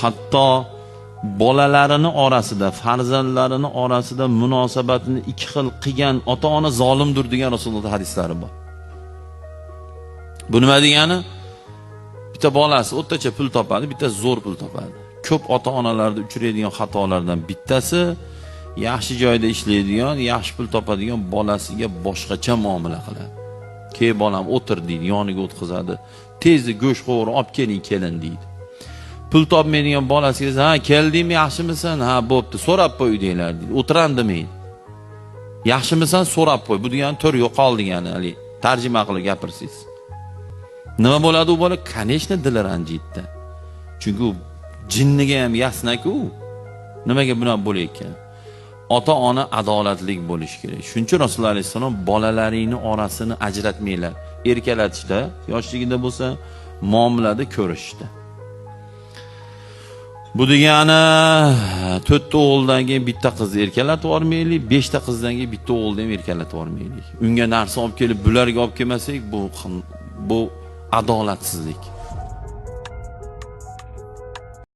hatto bolalarini orasida, farzandlarini orasida munosabatini ikki xil qilgan ota-ona zolimdir degan Rasululloh hadislari bor. Bu nima degani? Bitta bolasi o'rtacha pul topadi, bitta zo'r pul topadi. Ko'p ota-onalarda uchraydigan xatolardan bittasi yaxshi joyda ishlaydigan, yaxshi pul topadigan bolasiga boshqacha muomala qiladi. "Key bolam o'tir" deydi, yoniga o'tkazadi. "Tezda go'sht qovur, olib keling kelin" deydi. Pul topmaydigan bolasiga "Ha, keldingmi, yaxshimisan? Ha, bo'pti, so'rab qo'y" deylar deydi. O'tiran demaydi. "Yaxshimisan? So'rab qo'y." Bu degani tur yo'qol degani, hali tarjima qilib gapirsangiz. Nima bo'ladi u bola? Конечно, dili ranjitdi. Chunki jinniga ham yasnaku. Nimaga bunaqa bo'layotgan? Ota-ona adolatlik bo'lish kerak. Shuncha Rasululloh alayhisalom bolalaringni orasini ajratmanglar. Erkalatishda, yoshligida bo'lsa, muomalada ko'rishdi. Bu degani 4 ta o'g'ildan keyin bitta qizni erkalatib olmaylik, 5 ta qizdan keyin bitta o'g'ilni ham erkalatib olmaylik. Unga narsa olib kelib, bularga olib kelmasak, bu adolatsizlik.